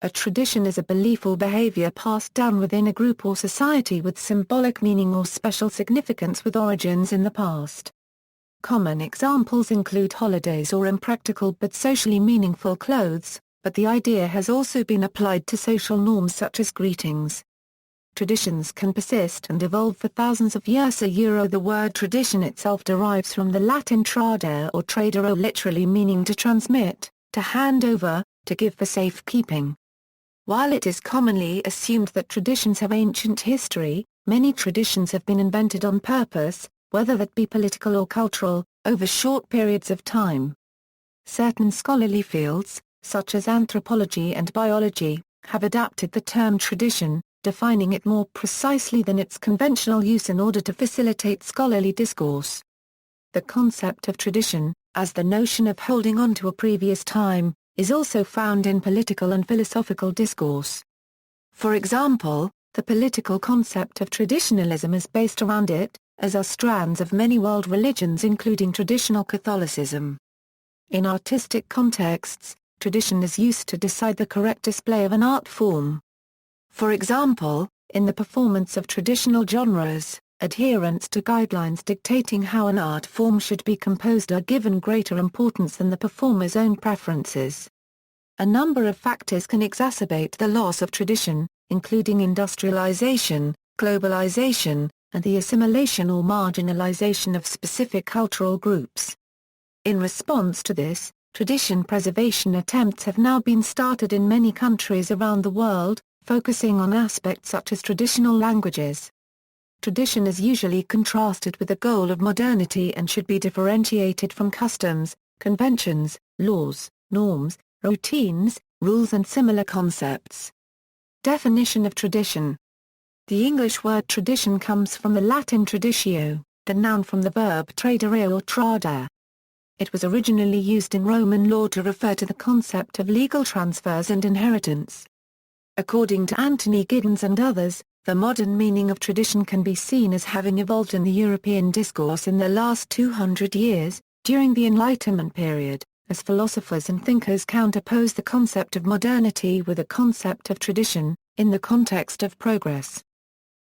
A tradition is a belief or behavior passed down within a group or society with symbolic meaning or special significance with origins in the past. Common examples include holidays or impractical but socially meaningful clothes, but the idea has also been applied to social norms such as greetings. Traditions can persist and evolve for thousands of years. The word tradition itself derives from the Latin tradere or tradere, literally meaning to transmit, to hand over, to give for safekeeping. While it is commonly assumed that traditions have ancient history, many traditions have been invented on purpose, whether that be political or cultural, over short periods of time. Certain scholarly fields, such as anthropology and biology, have adapted the term tradition, defining it more precisely than its conventional use in order to facilitate scholarly discourse. The concept of tradition, as the notion of holding on to a previous time, is also found in political and philosophical discourse. For example, the political concept of traditionalism is based around it, as are strands of many world religions including traditional Catholicism. In artistic contexts, tradition is used to decide the correct display of an art form. For example, in the performance of traditional genres, adherence to guidelines dictating how an art form should be composed are given greater importance than the performer's own preferences. A number of factors can exacerbate the loss of tradition, including industrialization, globalization, and the assimilation or marginalization of specific cultural groups. In response to this, tradition preservation attempts have now been started in many countries around the world, focusing on aspects such as traditional languages. Tradition is usually contrasted with the goal of modernity and should be differentiated from customs, conventions, laws, norms, routines, rules and similar concepts. Definition of tradition. The English word tradition comes from the Latin traditio, the noun from the verb tradere or tradere. It was originally used in Roman law to refer to the concept of legal transfers and inheritance. According to Anthony Giddens and others, the modern meaning of tradition can be seen as having evolved in the European discourse in the last 200 years, during the Enlightenment period, as philosophers and thinkers counterpose the concept of modernity with a concept of tradition, in the context of progress.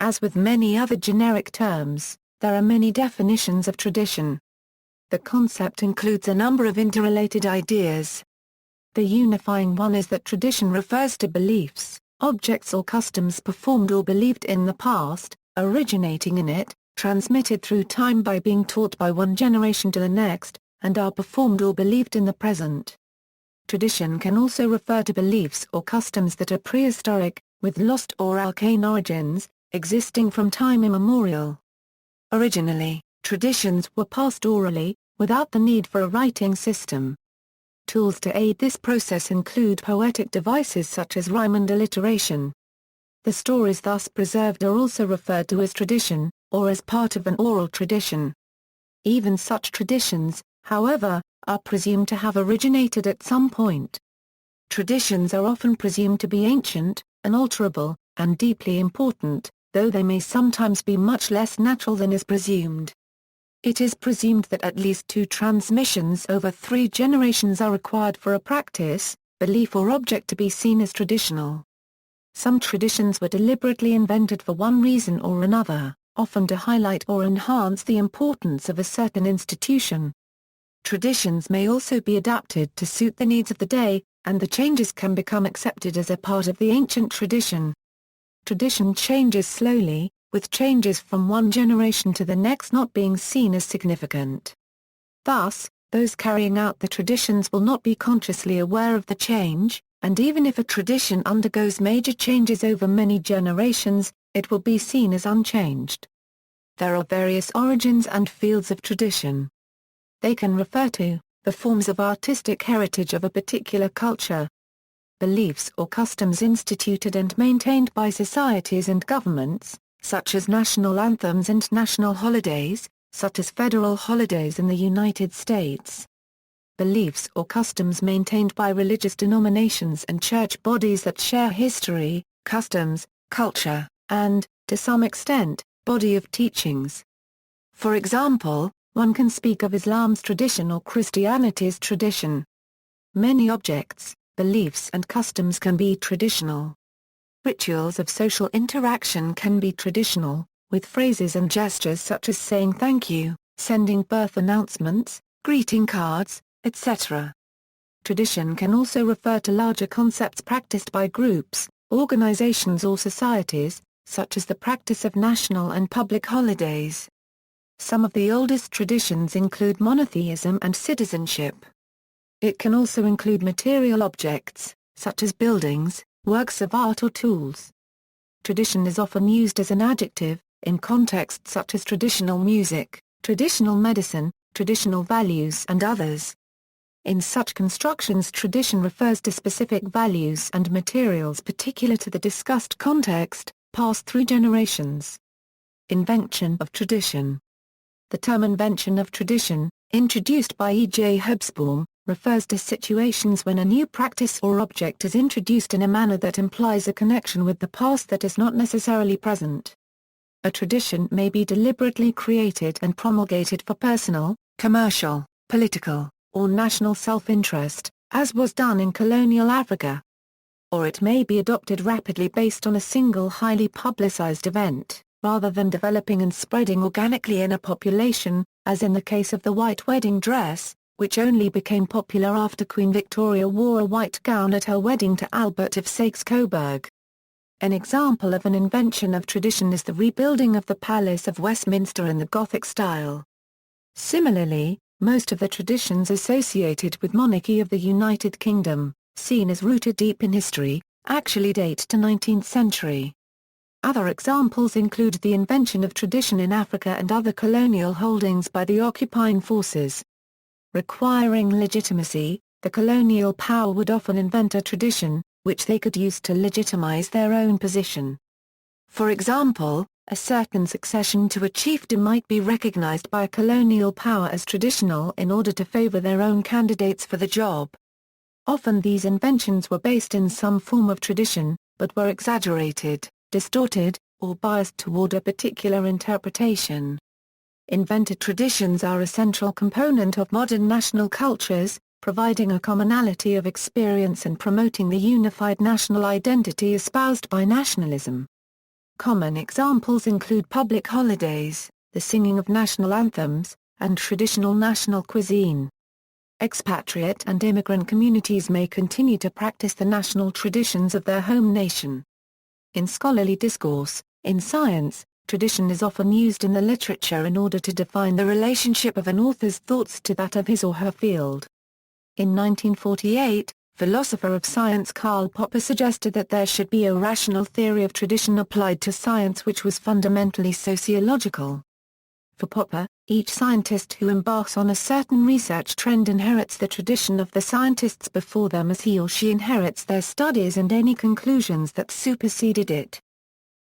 As with many other generic terms, there are many definitions of tradition. The concept includes a number of interrelated ideas. The unifying one is that tradition refers to beliefs, objects or customs performed or believed in the past, originating in it, transmitted through time by being taught by one generation to the next, and are performed or believed in the present. Tradition can also refer to beliefs or customs that are prehistoric, with lost or arcane origins, existing from time immemorial. Originally, traditions were passed orally, without the need for a writing system. Tools to aid this process include poetic devices such as rhyme and alliteration. The stories thus preserved are also referred to as tradition, or as part of an oral tradition. Even such traditions, however, are presumed to have originated at some point. Traditions are often presumed to be ancient, unalterable, and deeply important, though they may sometimes be much less natural than is presumed. It is presumed that at least 2 transmissions over 3 generations are required for a practice, belief or object to be seen as traditional. Some traditions were deliberately invented for one reason or another, often to highlight or enhance the importance of a certain institution. Traditions may also be adapted to suit the needs of the day, and the changes can become accepted as a part of the ancient tradition. Tradition changes slowly, with changes from one generation to the next not being seen as significant. Thus, those carrying out the traditions will not be consciously aware of the change, and even if a tradition undergoes major changes over many generations, it will be seen as unchanged. There are various origins and fields of tradition. They can refer to the forms of artistic heritage of a particular culture, beliefs or customs instituted and maintained by societies and governments, such as national anthems and national holidays, such as federal holidays in the United States. Beliefs or customs maintained by religious denominations and church bodies that share history, customs, culture, and, to some extent, body of teachings. For example, one can speak of Islam's tradition or Christianity's tradition. Many objects, beliefs and customs can be traditional. Rituals of social interaction can be traditional, with phrases and gestures such as saying thank you, sending birth announcements, greeting cards, etc. Tradition can also refer to larger concepts practiced by groups, organizations or societies, such as the practice of national and public holidays. Some of the oldest traditions include monotheism and citizenship. It can also include material objects, such as buildings, works of art or tools. Tradition is often used as an adjective, in contexts such as traditional music, traditional medicine, traditional values and others. In such constructions, tradition refers to specific values and materials particular to the discussed context, passed through generations. Invention of tradition. The term invention of tradition, introduced by E.J. Hobsbawm, refers to situations when a new practice or object is introduced in a manner that implies a connection with the past that is not necessarily present. A tradition may be deliberately created and promulgated for personal, commercial, political, or national self-interest, as was done in colonial Africa. Or it may be adopted rapidly based on a single highly publicized event, rather than developing and spreading organically in a population, as in the case of the white wedding dress, which only became popular after Queen Victoria wore a white gown at her wedding to Albert of Saxe-Coburg. An example of an invention of tradition is the rebuilding of the Palace of Westminster in the Gothic style. Similarly, most of the traditions associated with monarchy of the United Kingdom, seen as rooted deep in history, actually date to 19th century. Other examples include the invention of tradition in Africa and other colonial holdings by the occupying forces. Requiring legitimacy, the colonial power would often invent a tradition, which they could use to legitimize their own position. For example, a certain succession to a chiefdom might be recognized by a colonial power as traditional in order to favor their own candidates for the job. Often these inventions were based in some form of tradition, but were exaggerated, distorted, or biased toward a particular interpretation. Invented traditions are a central component of modern national cultures, providing a commonality of experience and promoting the unified national identity espoused by nationalism. Common examples include public holidays, the singing of national anthems, and traditional national cuisine. Expatriate and immigrant communities may continue to practice the national traditions of their home nation. In scholarly discourse, in science, tradition is often used in the literature in order to define the relationship of an author's thoughts to that of his or her field. In 1948, philosopher of science Karl Popper suggested that there should be a rational theory of tradition applied to science which was fundamentally sociological. For Popper, each scientist who embarks on a certain research trend inherits the tradition of the scientists before them as he or she inherits their studies and any conclusions that superseded it.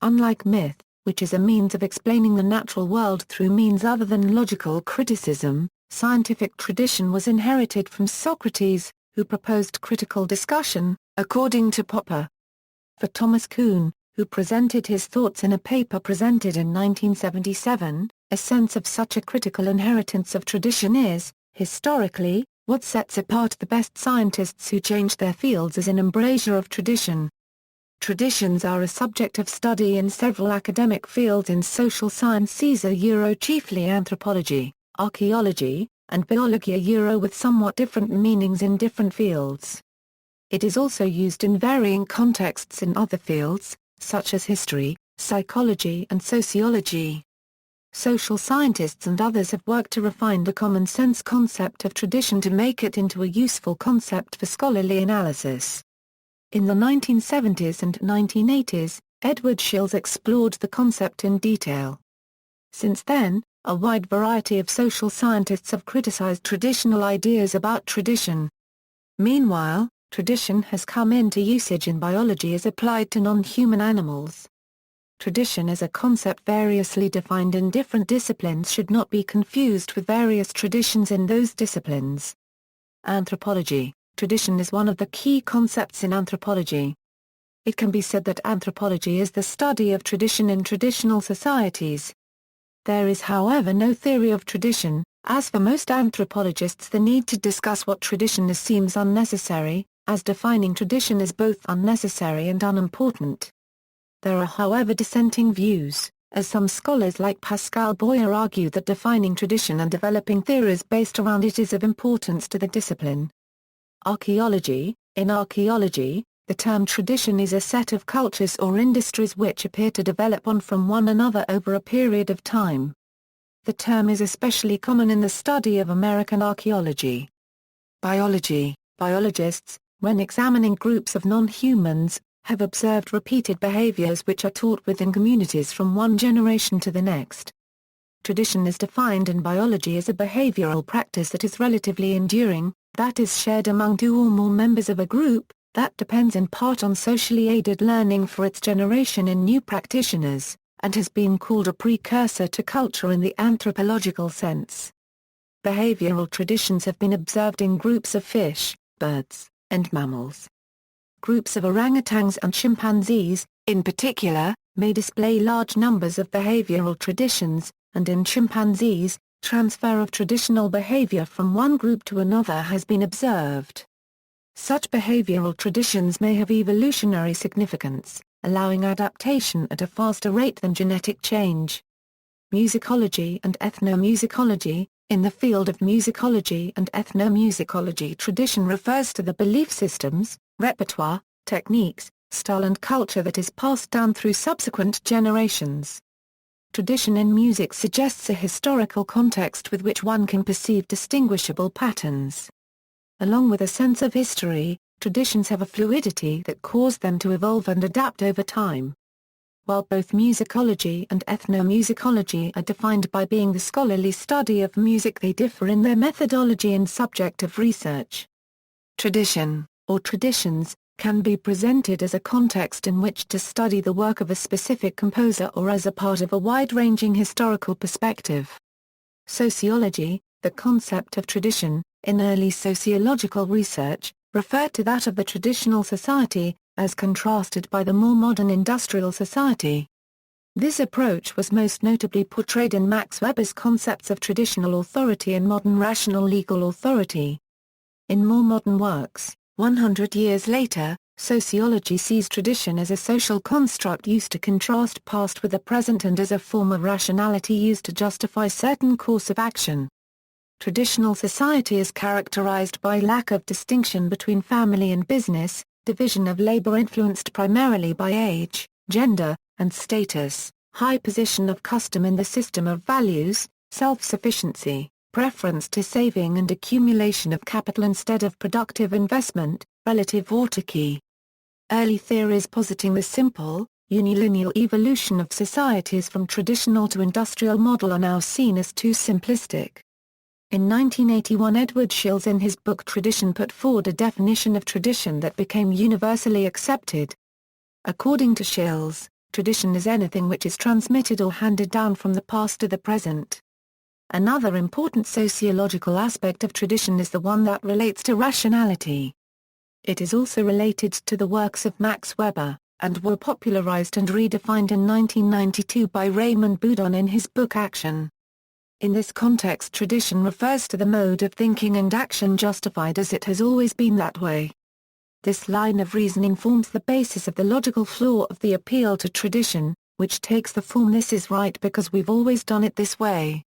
Unlike myth, which is a means of explaining the natural world through means other than logical criticism, scientific tradition was inherited from Socrates, who proposed critical discussion, according to Popper. For Thomas Kuhn, who presented his thoughts in a paper presented in 1977, a sense of such a critical inheritance of tradition is, historically, what sets apart the best scientists who changed their fields as an embrasure of tradition. Traditions are a subject of study in several academic fields in social sciences, chiefly anthropology, archaeology, and biology, with somewhat different meanings in different fields. It is also used in varying contexts in other fields, such as history, psychology and sociology. Social scientists and others have worked to refine the common-sense concept of tradition to make it into a useful concept for scholarly analysis. In the 1970s and 1980s, Edward Shils explored the concept in detail. Since then, a wide variety of social scientists have criticized traditional ideas about tradition. Meanwhile, tradition has come into usage in biology as applied to non-human animals. Tradition as a concept variously defined in different disciplines should not be confused with various traditions in those disciplines. Anthropology. Tradition is one of the key concepts in anthropology. It can be said that anthropology is the study of tradition in traditional societies. There is, however, no theory of tradition, as for most anthropologists the need to discuss what tradition is seems unnecessary, as defining tradition is both unnecessary and unimportant. There are however dissenting views, as some scholars like Pascal Boyer argue that defining tradition and developing theories based around it is of importance to the discipline. Archaeology. In archaeology, the term tradition is a set of cultures or industries which appear to develop on from one another over a period of time. The term is especially common in the study of American archaeology. Biology. Biologists, when examining groups of non-humans, have observed repeated behaviors which are taught within communities from one generation to the next. Tradition is defined in biology as a behavioral practice that is relatively enduring, that is shared among two or more members of a group, that depends in part on socially aided learning for its generation in new practitioners, and has been called a precursor to culture in the anthropological sense. Behavioral traditions have been observed in groups of fish, birds, and mammals. Groups of orangutans and chimpanzees, in particular, may display large numbers of behavioral traditions, and in chimpanzees, transfer of traditional behavior from one group to another has been observed. Such behavioral traditions may have evolutionary significance, allowing adaptation at a faster rate than genetic change. Musicology and ethnomusicology. In the field of musicology and ethnomusicology, tradition refers to the belief systems, repertoire, techniques, style and culture that is passed down through subsequent generations. Tradition in music suggests a historical context with which one can perceive distinguishable patterns. Along with a sense of history, traditions have a fluidity that cause them to evolve and adapt over time. While both musicology and ethnomusicology are defined by being the scholarly study of music, they differ in their methodology and subject of research. Tradition, or traditions, can be presented as a context in which to study the work of a specific composer or as a part of a wide-ranging historical perspective. Sociology, the concept of tradition, in early sociological research, referred to that of the traditional society, as contrasted by the more modern industrial society. This approach was most notably portrayed in Max Weber's concepts of traditional authority and modern rational legal authority. In more modern works, 100 years later, sociology sees tradition as a social construct used to contrast past with the present and as a form of rationality used to justify certain course of action. Traditional society is characterized by lack of distinction between family and business, division of labor influenced primarily by age, gender, and status, high position of custom in the system of values, self-sufficiency, preference to saving and accumulation of capital instead of productive investment, relative autarky. Early theories positing the simple, unilineal evolution of societies from traditional to industrial model are now seen as too simplistic. In 1981, Edward Shills in his book Tradition put forward a definition of tradition that became universally accepted. According to Shills, tradition is anything which is transmitted or handed down from the past to the present. Another important sociological aspect of tradition is the one that relates to rationality. It is also related to the works of Max Weber, and were popularized and redefined in 1992 by Raymond Boudon in his book Action. In this context, tradition refers to the mode of thinking and action justified as it has always been that way. This line of reasoning forms the basis of the logical flaw of the appeal to tradition, which takes the form "this is right because we've always done it this way."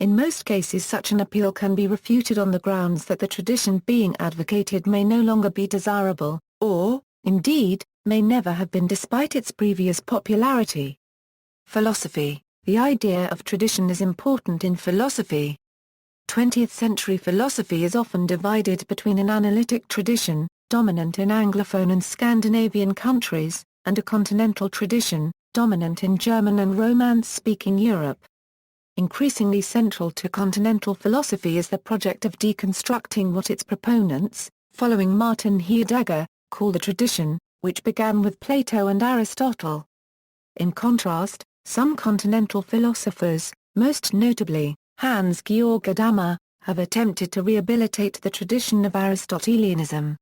In most cases such an appeal can be refuted on the grounds that the tradition being advocated may no longer be desirable, or, indeed, may never have been despite its previous popularity. Philosophy. The idea of tradition is important in philosophy. 20th-century philosophy is often divided between an analytic tradition, dominant in Anglophone and Scandinavian countries, and a continental tradition, dominant in German and Romance-speaking Europe. Increasingly central to continental philosophy is the project of deconstructing what its proponents, following Martin Heidegger, call the tradition, which began with Plato and Aristotle. In contrast, some continental philosophers, most notably, Hans-Georg Gadamer, have attempted to rehabilitate the tradition of Aristotelianism.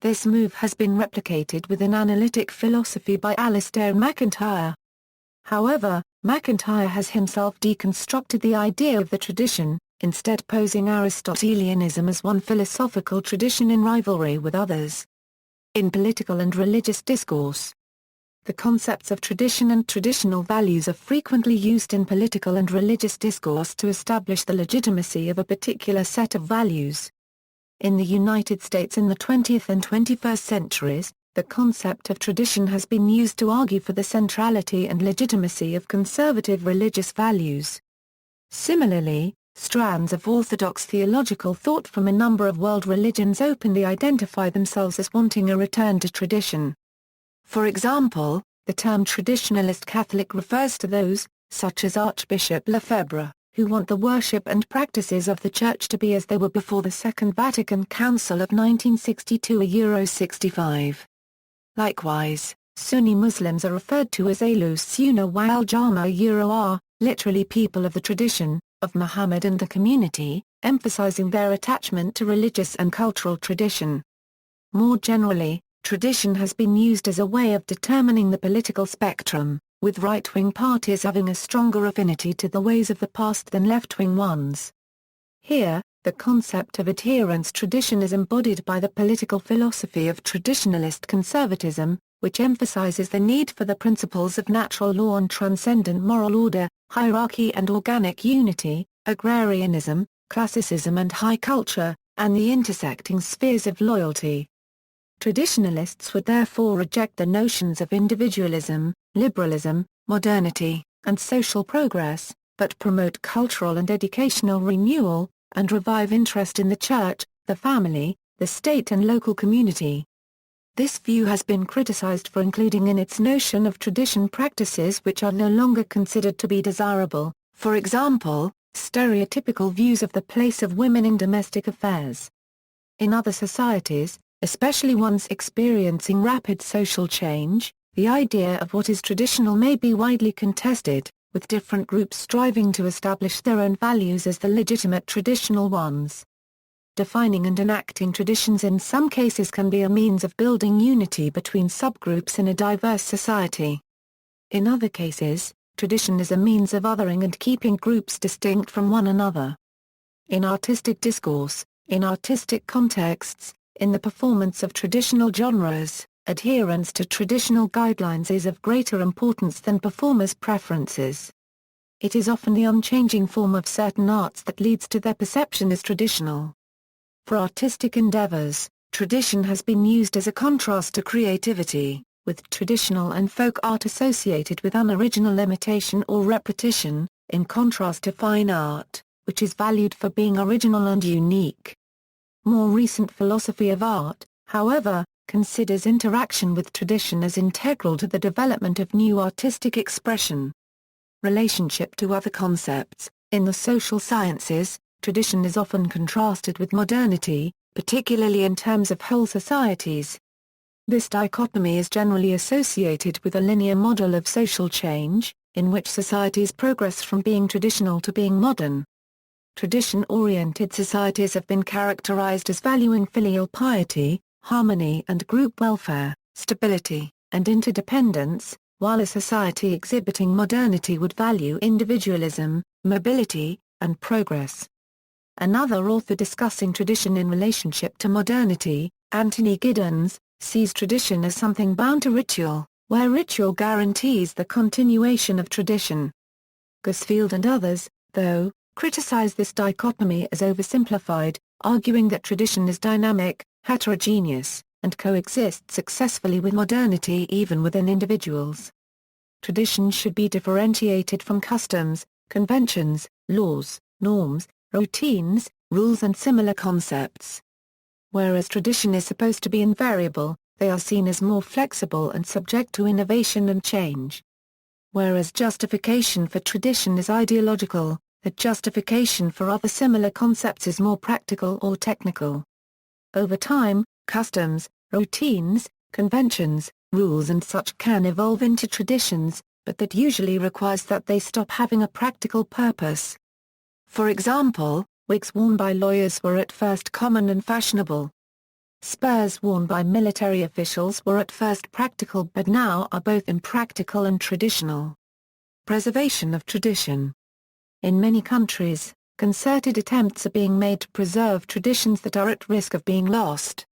This move has been replicated within analytic philosophy by Alistair MacIntyre. However, MacIntyre has himself deconstructed the idea of the tradition, instead posing Aristotelianism as one philosophical tradition in rivalry with others. In political and religious discourse, the concepts of tradition and traditional values are frequently used in political and religious discourse to establish the legitimacy of a particular set of values. In the United States in the 20th and 21st centuries, the concept of tradition has been used to argue for the centrality and legitimacy of conservative religious values. Similarly, strands of orthodox theological thought from a number of world religions openly identify themselves as wanting a return to tradition. For example, the term traditionalist Catholic refers to those, such as Archbishop Lefebvre, who want the worship and practices of the Church to be as they were before the Second Vatican Council of 1962-65. Likewise, Sunni Muslims are referred to as Ahlus Sunnah wal Jama'ah, literally people of the tradition, of Muhammad and the community, emphasizing their attachment to religious and cultural tradition. More generally, tradition has been used as a way of determining the political spectrum, with right-wing parties having a stronger affinity to the ways of the past than left-wing ones. Here, the concept of adherence tradition is embodied by the political philosophy of traditionalist conservatism, which emphasizes the need for the principles of natural law and transcendent moral order, hierarchy and organic unity, agrarianism, classicism and high culture, and the intersecting spheres of loyalty. Traditionalists would therefore reject the notions of individualism, liberalism, modernity, and social progress, but promote cultural and educational renewal, and revive interest in the church, the family, the state and local community. This view has been criticized for including in its notion of tradition practices which are no longer considered to be desirable, for example, stereotypical views of the place of women in domestic affairs. In other societies, especially ones experiencing rapid social change, the idea of what is traditional may be widely contested, with different groups striving to establish their own values as the legitimate traditional ones. Defining and enacting traditions in some cases can be a means of building unity between subgroups in a diverse society. In other cases, tradition is a means of othering and keeping groups distinct from one another. In artistic discourse, in artistic contexts, in the performance of traditional genres, adherence to traditional guidelines is of greater importance than performers' preferences. It is often the unchanging form of certain arts that leads to their perception as traditional. For artistic endeavors, tradition has been used as a contrast to creativity, with traditional and folk art associated with unoriginal imitation or repetition, in contrast to fine art, which is valued for being original and unique. More recent philosophy of art, however, considers interaction with tradition as integral to the development of new artistic expression. Relationship to other concepts. In the social sciences, tradition is often contrasted with modernity, particularly in terms of whole societies. This dichotomy is generally associated with a linear model of social change, in which societies progress from being traditional to being modern. Tradition-oriented societies have been characterized as valuing filial piety, harmony and group welfare, stability, and interdependence, while a society exhibiting modernity would value individualism, mobility, and progress. Another author discussing tradition in relationship to modernity, Anthony Giddens, sees tradition as something bound to ritual, where ritual guarantees the continuation of tradition. Gosfield and others, though, criticize this dichotomy as oversimplified, arguing that tradition is dynamic, heterogeneous, and coexists successfully with modernity even within individuals. Tradition should be differentiated from customs, conventions, laws, norms, routines, rules and similar concepts. Whereas tradition is supposed to be invariable, they are seen as more flexible and subject to innovation and change. Whereas justification for tradition is ideological, the justification for other similar concepts is more practical or technical. Over time, customs, routines, conventions, rules and such can evolve into traditions, but that usually requires that they stop having a practical purpose. For example, wigs worn by lawyers were at first common and fashionable. Spurs worn by military officials were at first practical but now are both impractical and traditional. Preservation of tradition. In many countries, concerted attempts are being made to preserve traditions that are at risk of being lost.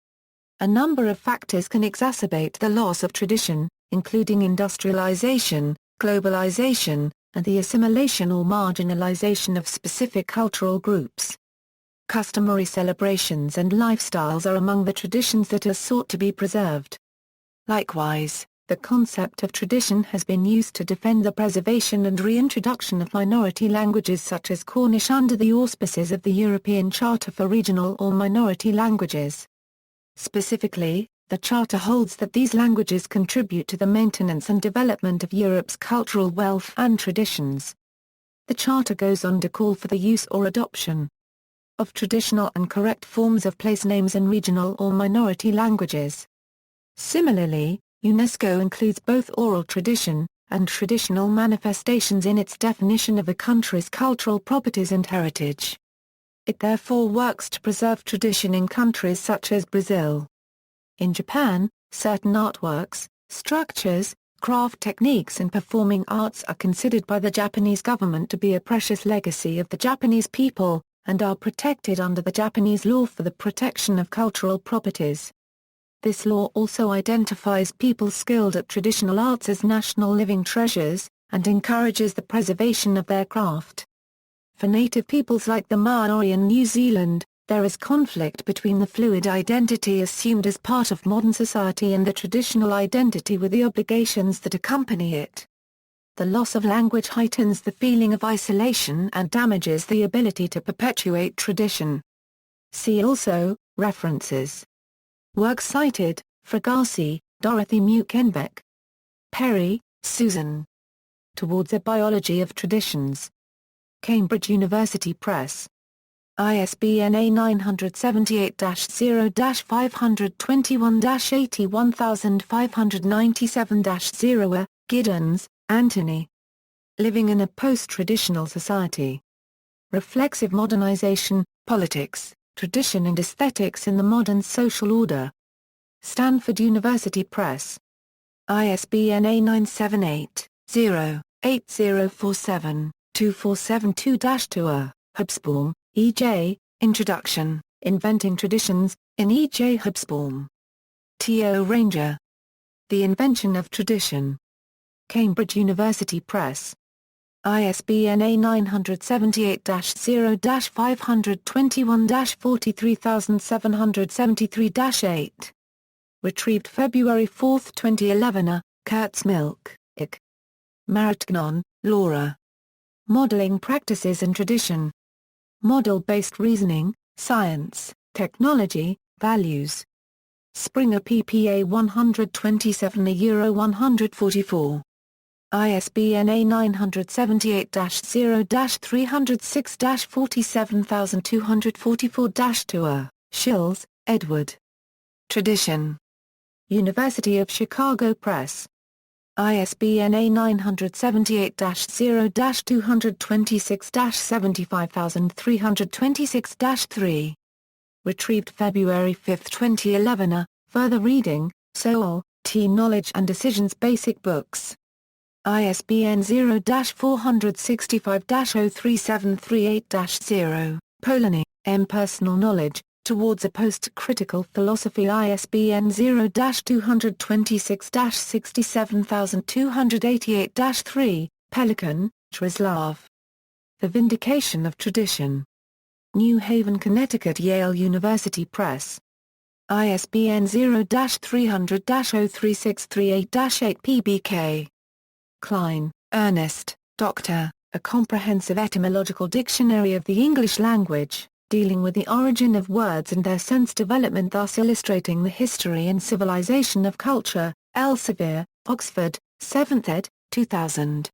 A number of factors can exacerbate the loss of tradition, including industrialization, globalization, and the assimilation or marginalization of specific cultural groups. Customary celebrations and lifestyles are among the traditions that are sought to be preserved. Likewise, the concept of tradition has been used to defend the preservation and reintroduction of minority languages such as Cornish under the auspices of the European Charter for Regional or Minority Languages. Specifically, the Charter holds that these languages contribute to the maintenance and development of Europe's cultural wealth and traditions. The Charter goes on to call for the use or adoption of traditional and correct forms of place names in regional or minority languages. Similarly, UNESCO includes both oral tradition and traditional manifestations in its definition of a country's cultural properties and heritage. It therefore works to preserve tradition in countries such as Brazil. In Japan, certain artworks, structures, craft techniques and performing arts are considered by the Japanese government to be a precious legacy of the Japanese people, and are protected under the Japanese law for the protection of cultural properties. This law also identifies people skilled at traditional arts as national living treasures, and encourages the preservation of their craft. For native peoples like the Maori in New Zealand, there is conflict between the fluid identity assumed as part of modern society and the traditional identity with the obligations that accompany it. The loss of language heightens the feeling of isolation and damages the ability to perpetuate tradition. See also, references. Works cited: Fragasse, Dorothy Mukenbeck. Perry, Susan. Towards a Biology of Traditions. Cambridge University Press. ISBN A978-0-521-81597-0. Giddens, Anthony. Living in a Post-Traditional Society. Reflexive Modernization, Politics, Tradition and Aesthetics in the Modern Social Order. Stanford University Press. ISBN A978-0-8047-2472-2. Hobsbawm, E.J., Introduction, Inventing Traditions, in E.J. Hobsbawm. T.O. Ranger. The Invention of Tradition. Cambridge University Press. ISBN A978-0-521-43773-8. Retrieved February 4, 2011. Kurtzmilk, Ig. Martgnon, Laura. Modeling Practices and Tradition. Model-Based Reasoning, Science, Technology, Values. Springer PPA 127 €144. ISBN A978-0-306-47244-2. Schills, Edward. Tradition. University of Chicago Press. ISBN A978-0-226-75326-3. Retrieved February 5, 2011. Further reading, Sowell, T. Knowledge and Decisions Basic Books. ISBN 0-465-03738-0. Polanyi, M. Personal Knowledge, Towards a Post-Critical Philosophy. ISBN 0-226-67288-3. Pelikan, Czesław. The Vindication of Tradition. New Haven, Connecticut: Yale University Press. ISBN 0-300-03638-8. PBK. Klein, Ernest, Dr., A Comprehensive Etymological Dictionary of the English Language, dealing with the origin of words and their sense development, thus illustrating the history and civilization of culture. Elsevier, Oxford, 7th ed., 2000.